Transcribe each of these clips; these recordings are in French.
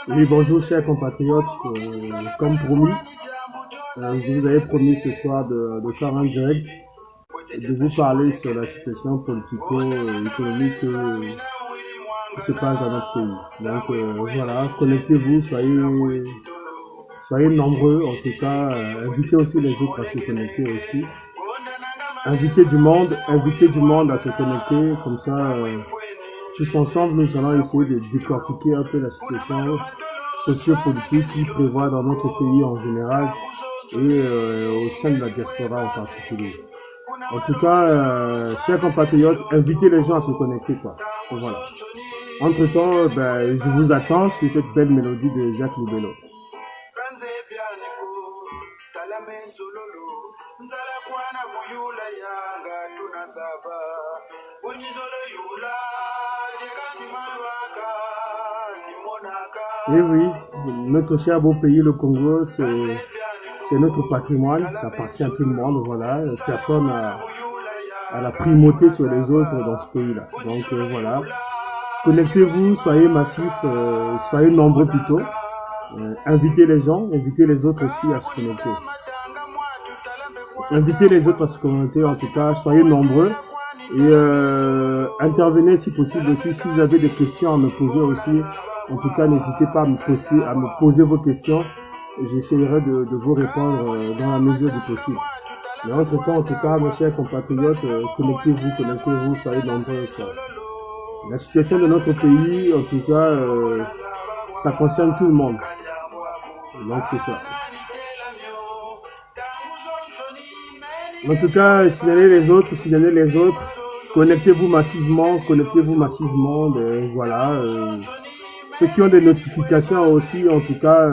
Oui, bonjour chers compatriotes. Comme promis, je vous avais promis ce soir de faire un direct et de vous parler sur la situation politico-économique qui se passe dans notre pays. Donc voilà, connectez-vous, soyez nombreux, en tout cas, invitez aussi les autres à se connecter aussi. Invitez du monde à se connecter, comme ça, tous ensemble, nous allons essayer de décortiquer un peu la situation sociopolitique qui prévoit dans notre pays en général et au sein de la diaspora en particulier. En tout cas, chers compatriotes, invitez les gens à se connecter, quoi. Et voilà. Entre-temps, je vous attends sur cette belle mélodie de Jacques Loubello. Et oui, notre cher beau pays, le Congo, c'est notre patrimoine, ça appartient à tout le monde, voilà. Personne n'a la primauté sur les autres dans ce pays-là. Donc voilà, connectez-vous, soyez massifs, soyez nombreux plutôt. Invitez les gens, invitez les autres aussi à se connecter. Invitez les autres à se connecter, en tout cas, soyez nombreux. Et intervenez si possible aussi, si vous avez des questions à me poser aussi. En tout cas, n'hésitez pas à me poser vos questions. J'essaierai de vous répondre dans la mesure du possible. Mais entre-temps, en tout cas, mes chers compatriotes, connectez-vous, soyez nombreux. La situation de notre pays, en tout cas, ça concerne tout le monde. Donc c'est ça. En tout cas, signalez les autres. Connectez-vous massivement. Voilà. Ceux qui ont des notifications aussi, en tout cas,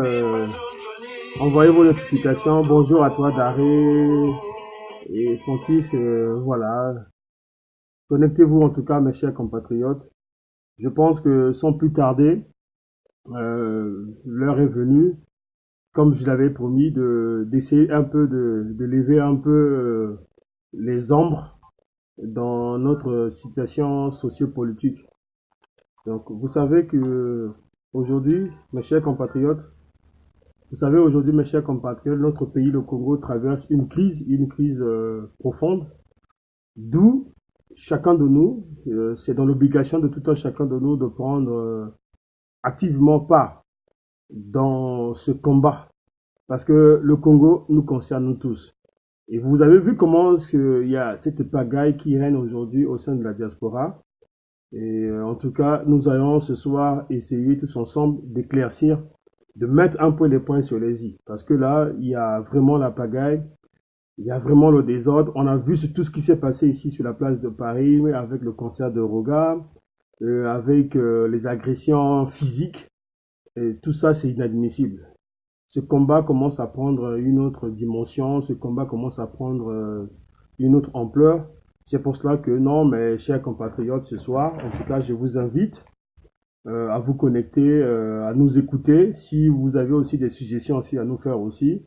envoyez vos notifications. Bonjour à toi, Daré et Fontis, voilà. Connectez-vous en tout cas, mes chers compatriotes. Je pense que sans plus tarder, l'heure est venue, comme je l'avais promis, d'essayer un peu de lever un peu les ombres dans notre situation sociopolitique. Donc, vous savez que aujourd'hui, mes chers compatriotes, notre pays, le Congo, traverse une crise profonde, d'où chacun de nous, c'est dans l'obligation de tout un chacun de nous de prendre activement part dans ce combat, parce que le Congo nous concerne nous tous. Et vous avez vu comment il y a cette pagaille qui règne aujourd'hui au sein de la diaspora. Et en tout cas, nous allons ce soir essayer tous ensemble d'éclaircir, de mettre un peu les points sur les i. Parce que là, il y a vraiment la pagaille, il y a vraiment le désordre. On a vu tout ce qui s'est passé ici sur la place de Paris, avec le concert de Roga, avec les agressions physiques. Et tout ça, c'est inadmissible. Ce combat commence à prendre une autre dimension, ce combat commence à prendre une autre ampleur. C'est pour cela que non, mes chers compatriotes, ce soir, en tout cas, je vous invite à vous connecter, à nous écouter. Si vous avez aussi des suggestions aussi à nous faire aussi,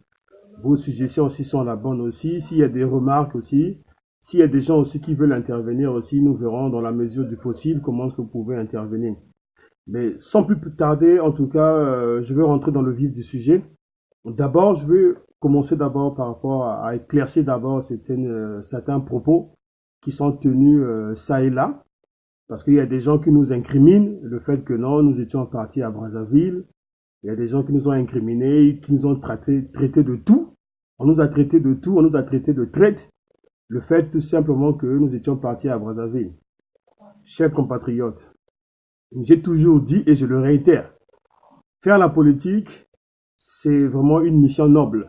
vos suggestions aussi sont la bonne aussi. S'il y a des remarques aussi, s'il y a des gens aussi qui veulent intervenir aussi, nous verrons dans la mesure du possible comment est-ce que vous pouvez intervenir. Mais sans plus tarder, en tout cas, je vais rentrer dans le vif du sujet. D'abord, je vais commencer d'abord par rapport à éclaircir d'abord certains propos qui sont tenus ça et là, parce qu'il y a des gens qui nous incriminent le fait que non, nous étions partis à Brazzaville. Il y a des gens qui nous ont incriminés, qui nous ont traité de tout. On nous a traité de tout, on nous a traité de traite. Le fait tout simplement que nous étions partis à Brazzaville. Chers compatriotes, j'ai toujours dit et je le réitère, faire la politique, c'est vraiment une mission noble.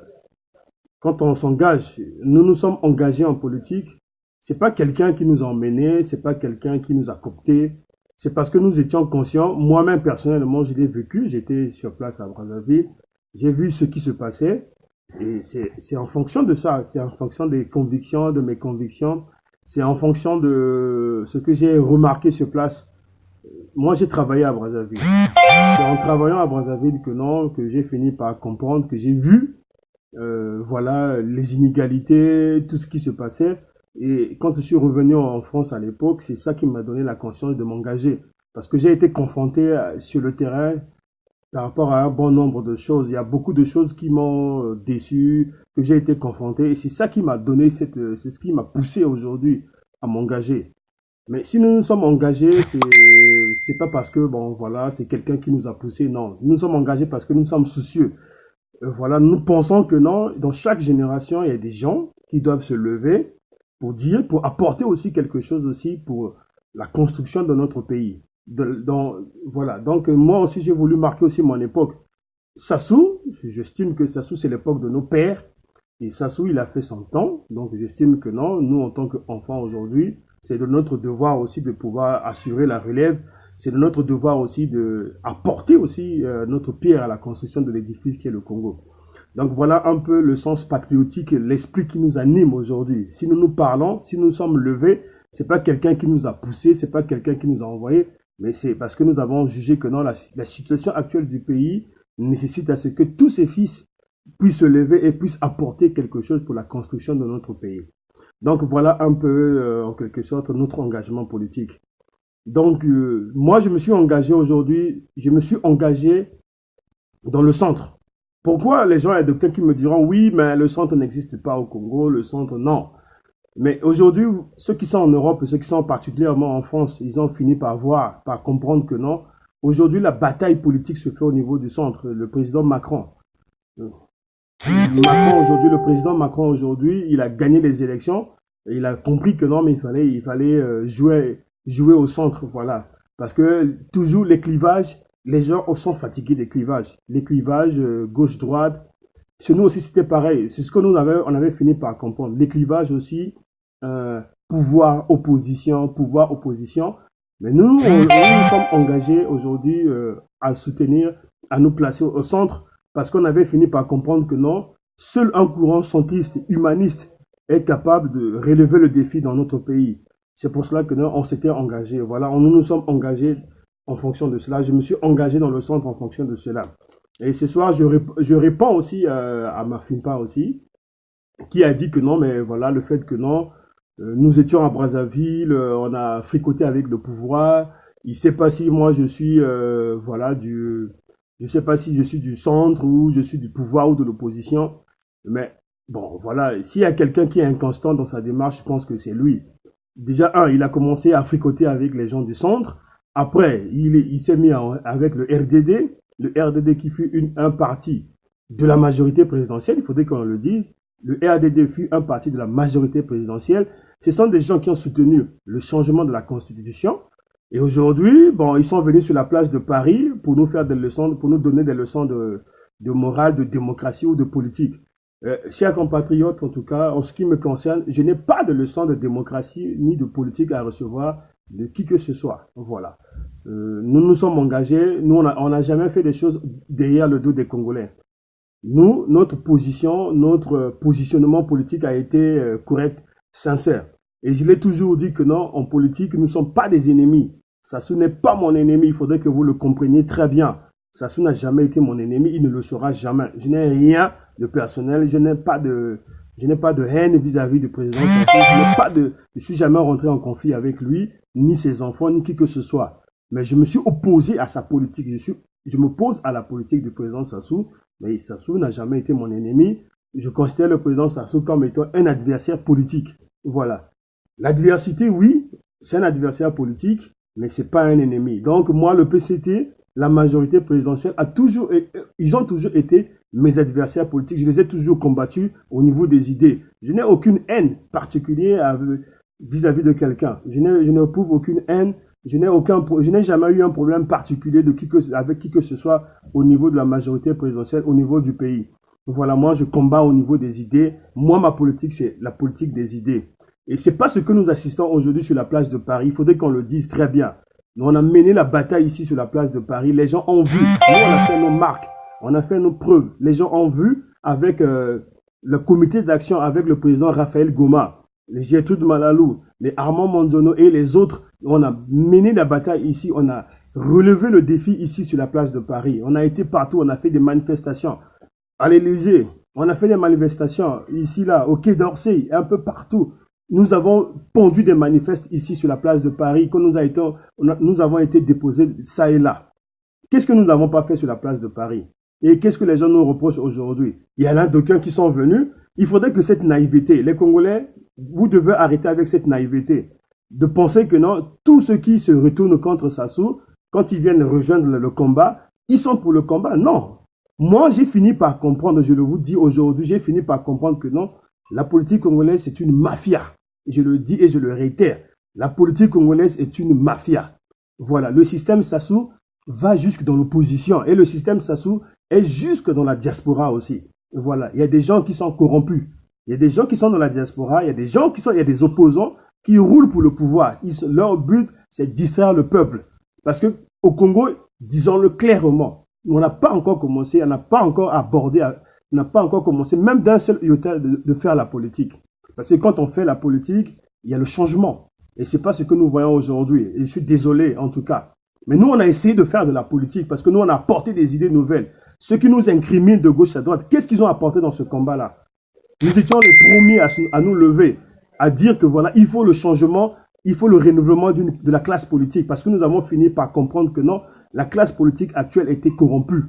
Quand on s'engage, nous nous sommes engagés en politique, c'est pas quelqu'un qui nous a emmenés, c'est pas quelqu'un qui nous a cooptés, c'est parce que nous étions conscients. Moi-même, personnellement, je l'ai vécu, j'étais sur place à Brazzaville, j'ai vu ce qui se passait, et c'est en fonction de ça, c'est en fonction des convictions, de mes convictions, c'est en fonction de ce que j'ai remarqué sur place. Moi, j'ai travaillé à Brazzaville. C'est en travaillant à Brazzaville que j'ai fini par comprendre, que j'ai vu voilà, les inégalités, tout ce qui se passait. Et quand je suis revenu en France à l'époque, c'est ça qui m'a donné la conscience de m'engager. Parce que j'ai été confronté sur le terrain par rapport à un bon nombre de choses. Il y a beaucoup de choses qui m'ont déçu, que j'ai été confronté. Et c'est ça qui m'a donné c'est ce qui m'a poussé aujourd'hui à m'engager. Mais si nous nous sommes engagés, c'est pas parce que, bon, voilà, c'est quelqu'un qui nous a poussé, non. Nous nous sommes engagés parce que nous sommes soucieux. Voilà, nous pensons que non, dans chaque génération, il y a des gens qui doivent se lever pour dire, pour apporter aussi quelque chose aussi pour la construction de notre pays. Voilà, donc moi aussi j'ai voulu marquer aussi mon époque. Sassou, j'estime que Sassou c'est l'époque de nos pères et Sassou il a fait son temps, donc j'estime que non, nous en tant qu'enfants aujourd'hui, c'est de notre devoir aussi de pouvoir assurer la relève, c'est de notre devoir aussi de apporter aussi notre pierre à la construction de l'édifice qui est le Congo. Donc voilà un peu le sens patriotique, l'esprit qui nous anime aujourd'hui. Si nous nous parlons, si nous sommes levés, c'est pas quelqu'un qui nous a poussé, c'est pas quelqu'un qui nous a envoyé, mais c'est parce que nous avons jugé que non, la situation actuelle du pays nécessite à ce que tous ces fils puissent se lever et puissent apporter quelque chose pour la construction de notre pays. Donc voilà un peu, en quelque sorte, notre engagement politique. Donc moi, je me suis engagé aujourd'hui, je me suis engagé dans le centre. Pourquoi les gens, il y a quelqu'un qui me diront, oui, mais le centre n'existe pas au Congo, le centre, non. Mais aujourd'hui, ceux qui sont en Europe, ceux qui sont particulièrement en France, ils ont fini par voir, par comprendre que non. Aujourd'hui, la bataille politique se fait au niveau du centre. Le président Macron. Le président Macron aujourd'hui, il a gagné les élections. Et il a compris que non, mais il fallait jouer au centre, voilà. Parce que toujours les clivages, les gens sont fatigués des clivages. Les clivages gauche-droite. Chez nous aussi, c'était pareil. C'est ce que on avait fini par comprendre. Les clivages aussi, pouvoir, opposition. Mais nous sommes engagés aujourd'hui à soutenir, à nous placer au centre, parce qu'on avait fini par comprendre que non, seul un courant centriste, humaniste, est capable de relever le défi dans notre pays. C'est pour cela que nous, on s'était engagés. Voilà, nous nous sommes engagés en fonction de cela. Je me suis engagé dans le centre en fonction de cela. Et ce soir, je réponds aussi à ma Fimpa aussi, qui a dit que non, mais voilà, le fait que non, nous étions à Brazzaville, on a fricoté avec le pouvoir. Il ne sait pas si moi je suis, voilà, je sais pas si je suis du centre ou je suis du pouvoir ou de l'opposition. Mais bon, voilà, s'il y a quelqu'un qui est inconstant dans sa démarche, je pense que c'est lui. Déjà, il a commencé à fricoter avec les gens du centre. Après, il s'est mis avec le RDD. Le RDD qui fut un parti de la majorité présidentielle, il faudrait qu'on le dise. Le RDD fut un parti de la majorité présidentielle. Ce sont des gens qui ont soutenu le changement de la Constitution. Et aujourd'hui, bon, ils sont venus sur la place de Paris pour nous faire des leçons, pour nous donner des leçons de morale, de démocratie ou de politique. Chers compatriotes, en tout cas, en ce qui me concerne, je n'ai pas de leçons de démocratie ni de politique à recevoir de qui que ce soit. Voilà. Nous nous sommes engagés, nous on n'a jamais fait des choses derrière le dos des Congolais. Nous, notre positionnement politique a été correct, sincère. Et je l'ai toujours dit que non, en politique, nous ne sommes pas des ennemis. Sassou n'est pas mon ennemi, il faudrait que vous le compreniez très bien. Sassou n'a jamais été mon ennemi, il ne le sera jamais. Je n'ai rien de personnel, je n'ai pas de haine vis-à-vis du président Sassou. Je suis jamais rentré en conflit avec lui, ni ses enfants, ni qui que ce soit. Mais je me suis opposé à sa politique. Je m'oppose à la politique du président Sassou. Mais Sassou n'a jamais été mon ennemi. Je considère le président Sassou comme étant un adversaire politique. Voilà. L'adversité, oui, c'est un adversaire politique, mais c'est pas un ennemi. Donc moi, le PCT, la majorité présidentielle, ils ont toujours été mes adversaires politiques. Je les ai toujours combattus au niveau des idées. Je n'ai aucune haine particulière vis-à-vis de quelqu'un. Je n'éprouve aucune haine. Je n'ai jamais eu un problème particulier avec qui que ce soit au niveau de la majorité présidentielle, au niveau du pays. Voilà, moi, je combats au niveau des idées. Moi, ma politique, c'est la politique des idées. Et c'est pas ce que nous assistons aujourd'hui sur la place de Paris. Il faudrait qu'on le dise très bien. Nous, on a mené la bataille ici sur la place de Paris. Les gens ont vu. Nous, on a fait nos marques. On a fait nos preuves. Les gens ont vu avec le comité d'action, avec le président Raphaël Goma, les Gertrude Malalou, les Armand Monzono et les autres. On a mené la bataille ici. On a relevé le défi ici sur la place de Paris. On a été partout. On a fait des manifestations. À l'Élysée, On a fait des manifestations ici, là, au Quai d'Orsay, un peu partout. Nous avons pondu des manifestes ici sur la place de Paris, quand nous avons été déposés ça et là. Qu'est-ce que nous n'avons pas fait sur la place de Paris? Et qu'est-ce que les gens nous reprochent aujourd'hui? Il y en a d'aucuns qui sont venus. Il faudrait que cette naïveté, les Congolais, vous devez arrêter avec cette naïveté. De penser que non, tous ceux qui se retournent contre Sassou, quand ils viennent rejoindre le combat, ils sont pour le combat. Non. Moi, j'ai fini par comprendre, je le vous dis aujourd'hui, j'ai fini par comprendre que non, la politique congolaise, c'est une mafia. Je le dis et je le réitère. La politique congolaise est une mafia. Voilà, le système Sassou va jusque dans l'opposition et le système Sassou est jusque dans la diaspora aussi. Voilà, il y a des gens qui sont corrompus. Il y a des gens qui sont dans la diaspora, il y a des gens qui sont, il y a des opposants qui roulent pour le pouvoir. Leur but, c'est de distraire le peuple. Parce que au Congo, disons-le clairement, on n'a pas encore commencé, on n'a pas encore abordé, on n'a pas encore commencé, même d'un seul iota, de faire la politique. Parce que quand on fait la politique, il y a le changement. Et ce n'est pas ce que nous voyons aujourd'hui. Et je suis désolé, en tout cas. Mais nous, on a essayé de faire de la politique parce que nous, on a apporté des idées nouvelles. Ceux qui nous incriminent de gauche à droite, qu'est-ce qu'ils ont apporté dans ce combat-là? Nous étions les premiers à nous lever, à dire que voilà, il faut le changement, il faut le renouvellement de la classe politique. Parce que nous avons fini par comprendre que non, la classe politique actuelle était corrompue.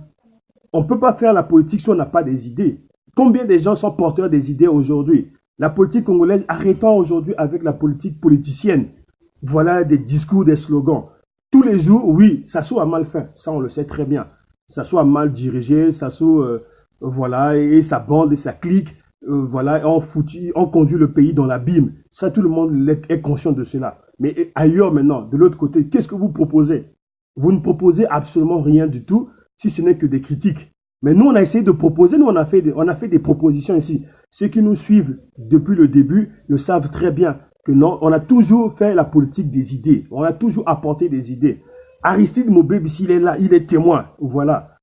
On ne peut pas faire la politique si on n'a pas des idées. Combien de gens sont porteurs des idées aujourd'hui? La politique congolaise, arrêtons aujourd'hui avec la politique politicienne. Voilà des discours, des slogans. Tous les jours, oui, Sassou a mal fait. Ça, on le sait très bien. Sassou a mal dirigé. Sassou, voilà, et sa bande et sa clique, voilà, ont conduit le pays dans l'abîme. Ça, tout le monde est conscient de cela. Mais ailleurs maintenant, de l'autre côté, qu'est-ce que vous proposez? Vous ne proposez absolument rien du tout, si ce n'est que des critiques. Mais nous, on a essayé de proposer, nous, on a fait des propositions ici. Ceux qui nous suivent depuis le début le savent très bien que non, on a toujours fait la politique des idées. On a toujours apporté des idées. Aristide Mobébi, s'il est là, il est témoin. Voilà.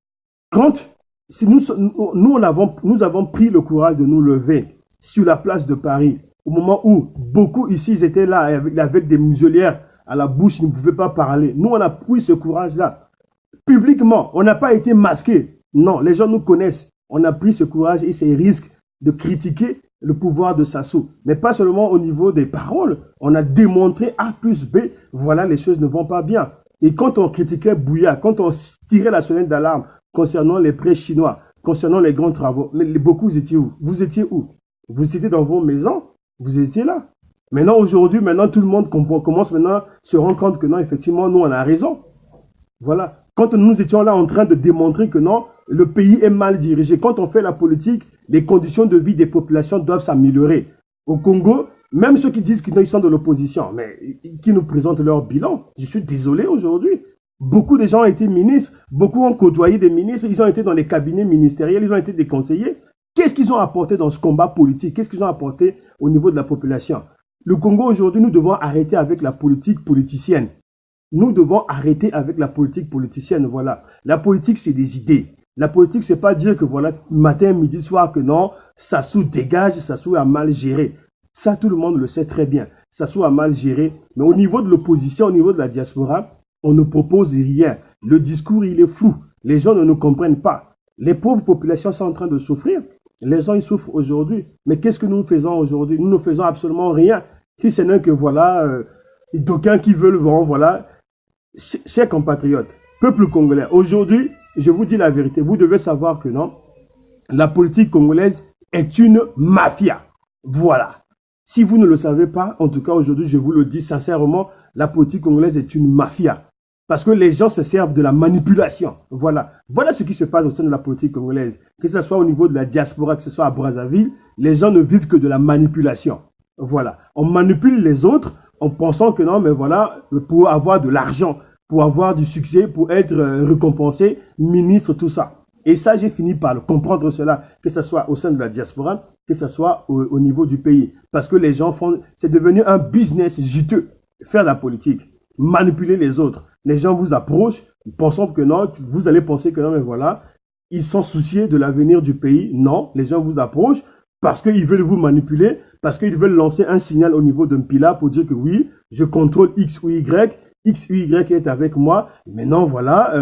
Si nous avons pris le courage de nous lever sur la place de Paris, au moment où beaucoup ici, ils étaient là avec des muselières à la bouche, ils ne pouvaient pas parler. Nous, on a pris ce courage-là. Publiquement, on n'a pas été masqués. Non, les gens nous connaissent. On a pris ce courage et ces risques de critiquer le pouvoir de Sassou. Mais pas seulement au niveau des paroles. On a démontré A plus B, voilà, les choses ne vont pas bien. Et quand on critiquait Bouya, quand on tirait la sonnette d'alarme concernant les prêts chinois, concernant les grands travaux, beaucoup étiez où? Vous étiez où? Vous étiez dans vos maisons? Vous étiez là? Maintenant, aujourd'hui, tout le monde commence maintenant à se rendre compte que non, effectivement, nous, on a raison. Voilà. Quand nous étions là en train de démontrer que non, le pays est mal dirigé. Quand on fait la politique, les conditions de vie des populations doivent s'améliorer. Au Congo, même ceux qui disent qu'ils sont de l'opposition, mais qui nous présentent leur bilan, je suis désolé aujourd'hui. Beaucoup de gens ont été ministres, beaucoup ont côtoyé des ministres, ils ont été dans les cabinets ministériels, ils ont été des conseillers. Qu'est-ce qu'ils ont apporté dans ce combat politique? Qu'est-ce qu'ils ont apporté au niveau de la population? Le Congo aujourd'hui, nous devons arrêter avec la politique politicienne. Nous devons arrêter avec la politique politicienne, voilà. La politique, c'est des idées. La politique, c'est pas dire que voilà, matin, midi, soir, que non, Sassou dégage, Sassou a mal géré. Ça, tout le monde le sait très bien. Sassou a mal géré. Mais au niveau de l'opposition, au niveau de la diaspora, on ne propose rien. Le discours, il est flou. Les gens ne nous comprennent pas. Les pauvres populations sont en train de souffrir. Les gens, ils souffrent aujourd'hui. Mais qu'est-ce que nous faisons aujourd'hui? Nous ne faisons absolument rien. Si ce n'est que voilà, d'aucuns qui veulent, voilà, chers compatriotes, peuple congolais, aujourd'hui, je vous dis la vérité, vous devez savoir que non, la politique congolaise est une mafia. Voilà. Si vous ne le savez pas, en tout cas aujourd'hui, je vous le dis sincèrement, la politique congolaise est une mafia. Parce que les gens se servent de la manipulation. Voilà. Voilà ce qui se passe au sein de la politique congolaise. Que ce soit au niveau de la diaspora, que ce soit à Brazzaville, les gens ne vivent que de la manipulation. Voilà. On manipule les autres en pensant que non, mais voilà, pour avoir de l'argent, pour avoir du succès, pour être récompensé, ministre, tout ça. Et ça, j'ai fini par le comprendre cela, que ce soit au sein de la diaspora, que ce soit au niveau du pays. Parce que les gens c'est devenu un business juteux, faire la politique, manipuler les autres. Les gens vous approchent, pensant que non, vous allez penser que non, mais voilà, ils sont souciés de l'avenir du pays. Non, les gens vous approchent parce qu'ils veulent vous manipuler, parce qu'ils veulent lancer un signal au niveau d'un pilar pour dire que oui, je contrôle X ou Y, X ou Y est avec moi, maintenant voilà,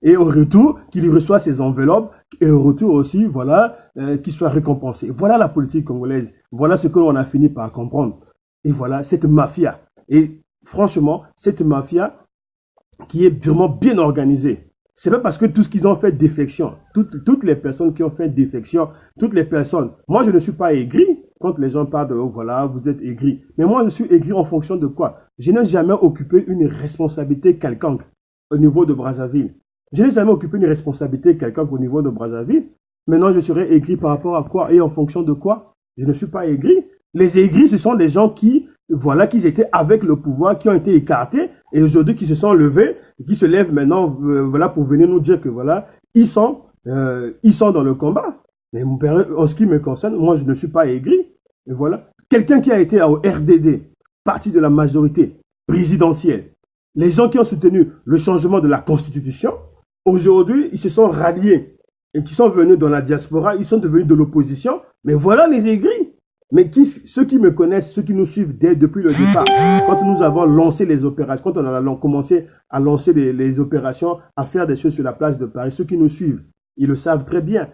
et au retour, qu'il reçoit ses enveloppes, et au retour aussi, voilà, qu'ils soient récompensés. Voilà la politique congolaise. Voilà ce que l'on a fini par comprendre. Et voilà, cette mafia. Et franchement, cette mafia qui est vraiment bien organisée. C'est pas parce que tout ce qu'ils ont fait défection, toutes les personnes qui ont fait défection, toutes les personnes, moi je ne suis pas aigri quand les gens parlent de, oh, voilà, vous êtes aigri. Mais moi je suis aigri en fonction de quoi? Je n'ai jamais occupé une responsabilité quelconque au niveau de Brazzaville. Je n'ai jamais occupé une responsabilité quelconque au niveau de Brazzaville. Maintenant je serai aigri par rapport à quoi et en fonction de quoi? Je ne suis pas aigri. Les aigris, ce sont des gens qui, voilà, qui étaient avec le pouvoir, qui ont été écartés et aujourd'hui qui se sont levés, qui se lèvent maintenant, voilà, pour venir nous dire que voilà, ils sont dans le combat. Mais en ce qui me concerne, moi, je ne suis pas aigri. Et voilà, quelqu'un qui a été au RDD, parti de la majorité présidentielle, les gens qui ont soutenu le changement de la Constitution, aujourd'hui, ils se sont ralliés et qui sont venus dans la diaspora, ils sont devenus de l'opposition. Mais voilà les aigris. Mais ceux qui me connaissent, ceux qui nous suivent depuis le départ, quand nous avons lancé les opérations, quand on a commencé à lancer les opérations, à faire des choses sur la place de Paris, ceux qui nous suivent, ils le savent très bien.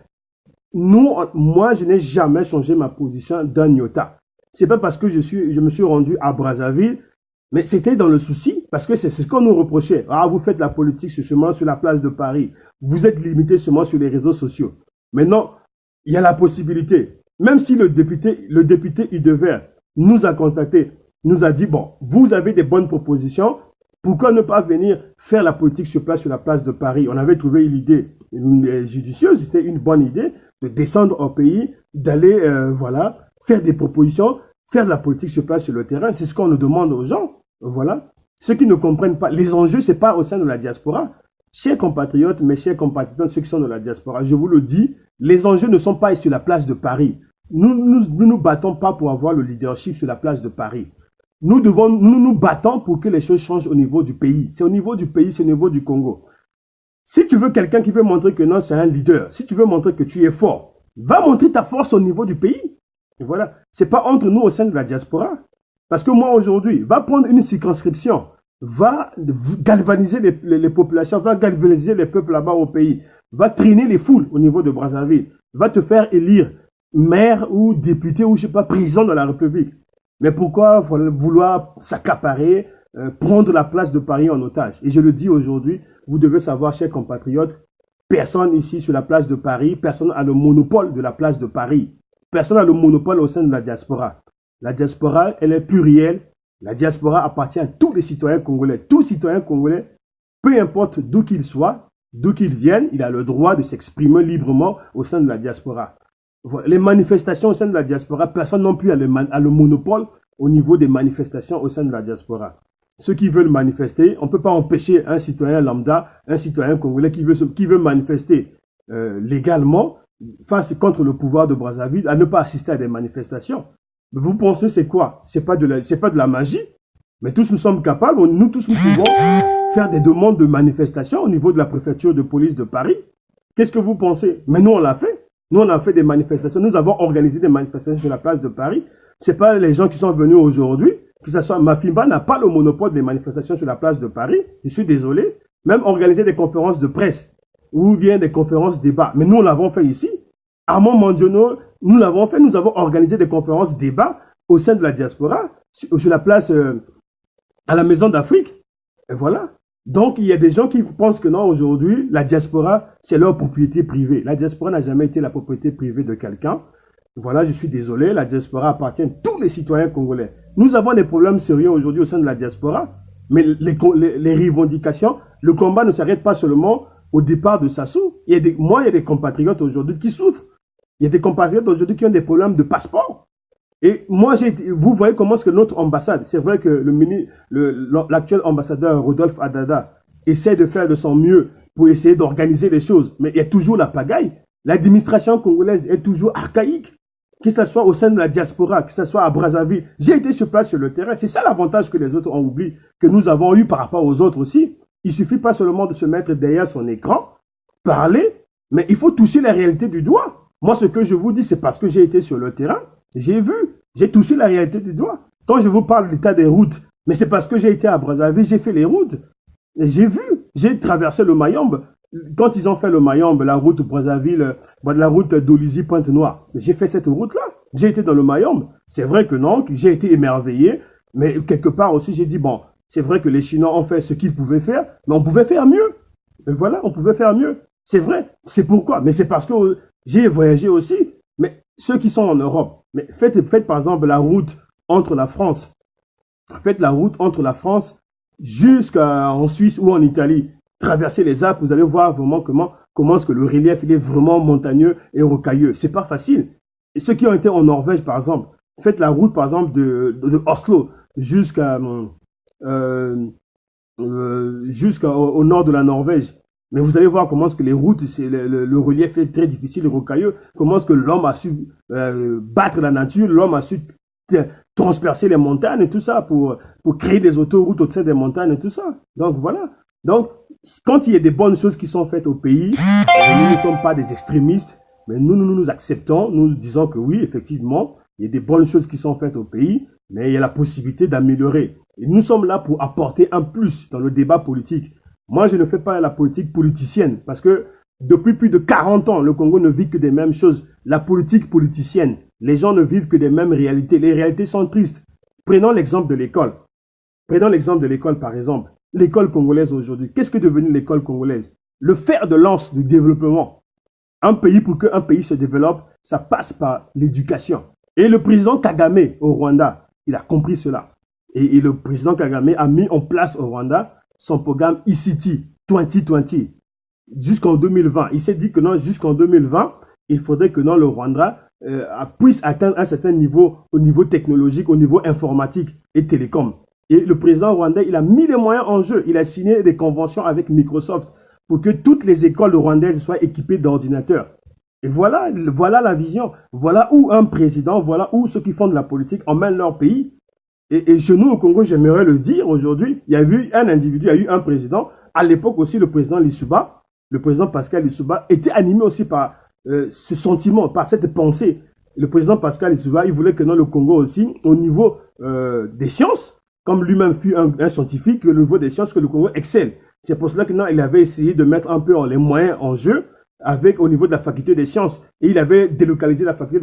Moi, je n'ai jamais changé ma position d'un iota. C'est pas parce que je me suis rendu à Brazzaville, mais c'était dans le souci, parce que c'est ce qu'on nous reprochait. Ah, vous faites la politique seulement sur la place de Paris. Vous êtes limité seulement sur les réseaux sociaux. Maintenant, il y a la possibilité. Même si le député Idevert nous a contacté, nous a dit, bon, vous avez des bonnes propositions, pourquoi ne pas venir faire la politique sur la place de Paris? On avait trouvé l'idée judicieuse, c'était une bonne idée de descendre au pays, d'aller, voilà, faire des propositions, faire de la politique sur place sur le terrain. C'est ce qu'on nous demande aux gens, voilà. Ceux qui ne comprennent pas, les enjeux, c'est pas au sein de la diaspora. Chers compatriotes, mes chers compatriotes, ceux qui sont dans la diaspora, je vous le dis, les enjeux ne sont pas sur la place de Paris. Nous battons pas pour avoir le leadership sur la place de Paris. Nous nous battons pour que les choses changent au niveau du pays. C'est au niveau du pays, c'est au niveau du Congo. Si tu veux quelqu'un qui veut montrer que non, c'est un leader, si tu veux montrer que tu es fort, va montrer ta force au niveau du pays. Et voilà. C'est pas entre nous au sein de la diaspora. Parce que moi, aujourd'hui, va prendre une circonscription, va galvaniser les populations, va galvaniser les peuples là-bas au pays, va traîner les foules au niveau de Brazzaville, va te faire élire maire ou député ou je sais pas, président de la République. Mais pourquoi vouloir s'accaparer, prendre la place de Paris en otage? Et je le dis aujourd'hui, vous devez savoir, chers compatriotes, personne ici sur la place de Paris, personne n'a le monopole de la place de Paris. Personne n'a le monopole au sein de la diaspora. La diaspora, elle est plurielle. La diaspora appartient à tous les citoyens congolais. Tout citoyen congolais, peu importe d'où qu'il soit, d'où qu'il vienne, il a le droit de s'exprimer librement au sein de la diaspora. Les manifestations au sein de la diaspora, personne non plus a le monopole au niveau des manifestations au sein de la diaspora. Ceux qui veulent manifester, on ne peut pas empêcher un citoyen lambda, un citoyen congolais qui veut manifester légalement face contre le pouvoir de Brazzaville à ne pas assister à des manifestations. Mais vous pensez c'est quoi? C'est pas de la magie. Mais tous nous sommes capables, nous tous nous pouvons faire des demandes de manifestation au niveau de la préfecture de police de Paris. Qu'est-ce que vous pensez? Mais nous on l'a fait. Nous on a fait des manifestations. Nous avons organisé des manifestations sur la place de Paris. C'est pas les gens qui sont venus aujourd'hui. Que ce soit Mafimba n'a pas le monopole des manifestations sur la place de Paris. Je suis désolé. Même organiser des conférences de presse ou bien des conférences débats. Mais nous, on l'avons fait ici. Armand Mondiono, nous l'avons fait. Nous avons organisé des conférences débats au sein de la diaspora, sur la place à la Maison d'Afrique. Et voilà. Donc, il y a des gens qui pensent que non, aujourd'hui, la diaspora, c'est leur propriété privée. La diaspora n'a jamais été la propriété privée de quelqu'un. Voilà, je suis désolé, la diaspora appartient à tous les citoyens congolais. Nous avons des problèmes sérieux aujourd'hui au sein de la diaspora, mais les revendications, le combat ne s'arrête pas seulement au départ de Sassou. Il y a des compatriotes aujourd'hui qui souffrent. Il y a des compatriotes aujourd'hui qui ont des problèmes de passeport. Et moi, vous voyez comment est-ce que notre ambassade, c'est vrai que l'actuel ambassadeur Rodolphe Adada essaie de faire de son mieux pour essayer d'organiser les choses, mais il y a toujours la pagaille. L'administration congolaise est toujours archaïque. Que ce soit au sein de la diaspora, que ce soit à Brazzaville. J'ai été sur place sur le terrain. C'est ça l'avantage que les autres ont oublié, que nous avons eu par rapport aux autres aussi. Il ne suffit pas seulement de se mettre derrière son écran, parler, mais il faut toucher la réalité du doigt. Moi, ce que je vous dis, c'est parce que j'ai été sur le terrain, j'ai vu, j'ai touché la réalité du doigt. Quand je vous parle de l'état des routes, mais c'est parce que j'ai été à Brazzaville, j'ai fait les routes. J'ai vu, j'ai traversé le Mayombe. quand ils ont fait le Mayombe, la route Brazzaville, la route d'Olizy-Pointe-Noire, j'ai fait cette route-là. J'ai été dans le Mayombe. C'est vrai que non, que j'ai été émerveillé, mais quelque part aussi, j'ai dit, bon, c'est vrai que les Chinois ont fait ce qu'ils pouvaient faire, mais on pouvait faire mieux. Et voilà, on pouvait faire mieux. C'est vrai. C'est pourquoi. Mais c'est parce que j'ai voyagé aussi. Mais ceux qui sont en Europe, mais faites par exemple la route entre la France. Faites la route entre la France jusqu'en Suisse ou en Italie. Traversez les Alpes, vous allez voir vraiment comment est-ce que le relief il est vraiment montagneux et rocailleux. C'est pas facile. Et ceux qui ont été en Norvège, par exemple, faites la route, par exemple, de Oslo jusqu'au nord de la Norvège. Mais vous allez voir comment est-ce que les routes, le relief est très difficile et rocailleux. Comment est-ce que l'homme a su battre la nature, l'homme a su transpercer les montagnes et tout ça pour créer des autoroutes au sein des montagnes et tout ça. Donc voilà. Donc, quand il y a des bonnes choses qui sont faites au pays, nous ne sommes pas des extrémistes, mais nous acceptons, nous disons que oui, effectivement, il y a des bonnes choses qui sont faites au pays, mais il y a la possibilité d'améliorer. Et nous sommes là pour apporter un plus dans le débat politique. Moi, je ne fais pas la politique politicienne, parce que depuis plus de 40 ans, le Congo ne vit que des mêmes choses. La politique politicienne, les gens ne vivent que des mêmes réalités. Les réalités sont tristes. Prenons l'exemple de l'école. Prenons l'exemple de l'école, par exemple. L'école congolaise aujourd'hui, qu'est-ce que est devenu l'école congolaise? Le fer de lance du développement. Un pays, pour qu'un pays se développe, ça passe par l'éducation. Et le président Kagame au Rwanda, il a compris cela. Et le président Kagame a mis en place au Rwanda son programme ICT 2020 jusqu'en 2020. Il s'est dit que non, jusqu'en 2020, il faudrait que non, le Rwanda puisse atteindre un certain niveau au niveau technologique, au niveau informatique et télécom. Et le président rwandais, il a mis les moyens en jeu. Il a signé des conventions avec Microsoft pour que toutes les écoles rwandaises soient équipées d'ordinateurs. Et voilà la vision. Voilà où un président, voilà où ceux qui font de la politique emmènent leur pays. Et chez nous au Congo, j'aimerais le dire aujourd'hui, il y a eu un individu, il y a eu un président. À l'époque aussi, le président Lissouba, le président Pascal Lissouba, était animé aussi par ce sentiment, par cette pensée. Le président Pascal Lissouba, il voulait que dans le Congo aussi, au niveau des sciences, comme lui-même fut un scientifique, au niveau des sciences, que le Congo excelle. C'est pour cela que non, il avait essayé de mettre un peu les moyens en jeu au niveau de la faculté des sciences. Et il avait délocalisé la faculté des sciences.